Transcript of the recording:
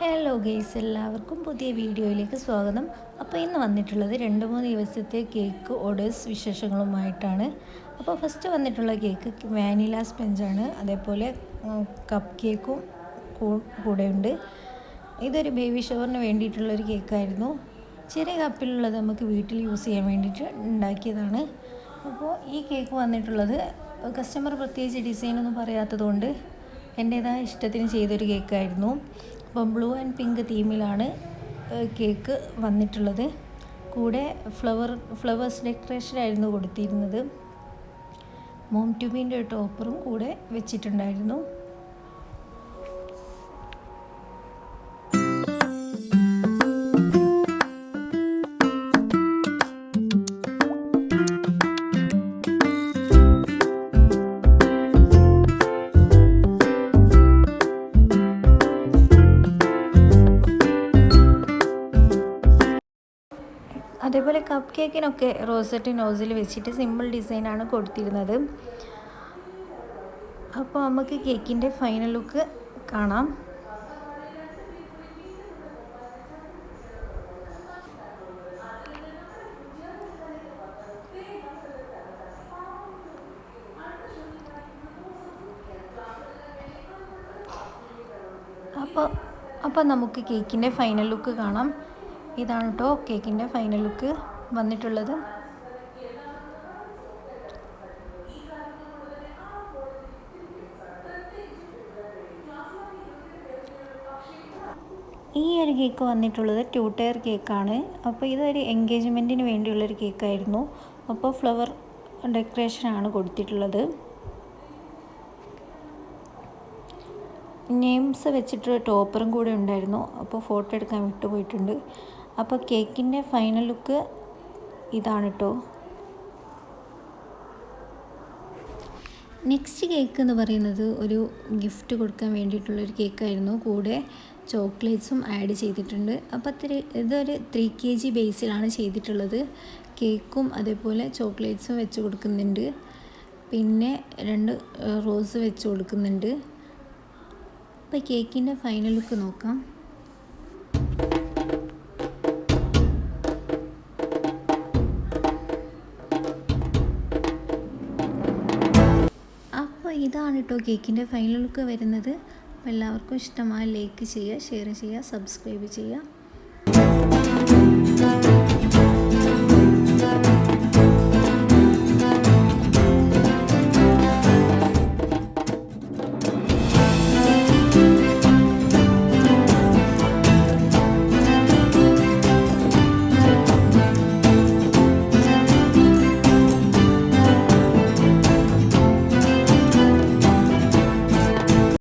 Hello guys, എല്ലാവർക്കും പുതിയ വീഡിയോയിലേക്ക് സ്വാഗതം. അപ്പോൾ ഇന്ന് വന്നിട്ടുള്ളത് 2-3 ദിവസത്തെ കേക്ക് ഓർഡേഴ്സ് വിശേഷങ്ങളുമായിട്ടാണ്. അപ്പോൾ ഫസ്റ്റ് വന്നിട്ടുള്ള കേക്ക് വാനില സ്പഞ്ചാണ്. അതേപോലെ കപ്പ് കേക്കും കൂടെയുണ്ട്. ഇതൊരു ബേബി ഷവറിന് വേണ്ടിയിട്ടുള്ളൊരു കേക്കായിരുന്നു. ചെറിയ കപ്പിലുള്ളത് നമുക്ക് വീട്ടിൽ യൂസ് ചെയ്യാൻ വേണ്ടിയിട്ട് ഉണ്ടാക്കിയതാണ്. അപ്പോൾ ഈ കേക്ക് വന്നിട്ടുള്ളത് കസ്റ്റമർ പ്രത്യേകിച്ച് ഡിസൈനൊന്നും പറയാത്തതുകൊണ്ട് എൻ്റേതായ ഇഷ്ടത്തിന് ചെയ്തൊരു കേക്കായിരുന്നു. അപ്പം ബ്ലൂ ആൻഡ് പിങ്ക് തീമിലാണ് കേക്ക് വന്നിട്ടുള്ളത്. കൂടെ ഫ്ലവേഴ്സ് ഡെക്കറേഷനായിരുന്നു കൊടുത്തിരുന്നത്. മോം ടു ബീൻ്റെ ടോപ്പറും കൂടെ വെച്ചിട്ടുണ്ടായിരുന്നു. അതേപോലെ കപ്പ് കേക്കിനൊക്കെ റോസറ്റ് നോസിൽ വെച്ചിട്ട് സിമ്പിൾ ഡിസൈനാണ് കൊടുത്തിരുന്നത്. അപ്പോൾ നമുക്ക് കേക്കിൻ്റെ ഫൈനൽ ലുക്ക് കാണാം. അപ്പോൾ നമുക്ക് കേക്കിൻ്റെ ഫൈനൽ ലുക്ക് കാണാം. ഇതാണ് കേട്ടോ കേക്കിൻ്റെ ഫൈനൽ ലുക്ക് വന്നിട്ടുള്ളത്. ഈ ഒരു കേക്ക് വന്നിട്ടുള്ളത് 2 ടയർ കേക്കാണ്. അപ്പോൾ ഇതൊരു എൻഗേജ്മെൻറ്റിന് വേണ്ടിയുള്ളൊരു കേക്കായിരുന്നു. അപ്പോൾ ഫ്ലവർ ഡെക്കറേഷനാണ് കൊടുത്തിട്ടുള്ളത്. നെയിംസ് വെച്ചിട്ട് ടോപ്പറും കൂടെ ഉണ്ടായിരുന്നു. അപ്പോൾ ഫോട്ടോ എടുക്കാൻ വിട്ടുപോയിട്ടുണ്ട്. അപ്പോൾ കേക്കിൻ്റെ ഫൈനൽ ലുക്ക് ഇതാണ് കേട്ടോ. നെക്സ്റ്റ് കേക്ക് എന്ന് പറയുന്നത് ഒരു ഗിഫ്റ്റ് കൊടുക്കാൻ വേണ്ടിയിട്ടുള്ളൊരു കേക്കായിരുന്നു. കൂടെ ചോക്ലേറ്റ്സും ആഡ് ചെയ്തിട്ടുണ്ട്. അപ്പോൾ ഇതൊരു 3 kg ബേസിലാണ് ചെയ്തിട്ടുള്ളത്. കേക്കും അതേപോലെ ചോക്ലേറ്റ്സും വെച്ച് കൊടുക്കുന്നുണ്ട്. പിന്നെ 2 റോസ് വെച്ച് കൊടുക്കുന്നുണ്ട്. അപ്പോൾ കേക്കിൻ്റെ ഫൈനൽ ലുക്ക് നോക്കാം. അപ്പോൾ ഇതാണ് കേട്ടോ കേക്കിൻ്റെ ഫൈനൽ ലുക്ക് വരുന്നത്. അപ്പോൾ എല്ലാവർക്കും ഇഷ്ടമായി ലൈക്ക് ചെയ്യുക, ഷെയർ ചെയ്യുക, സബ്സ്ക്രൈബ് ചെയ്യുക.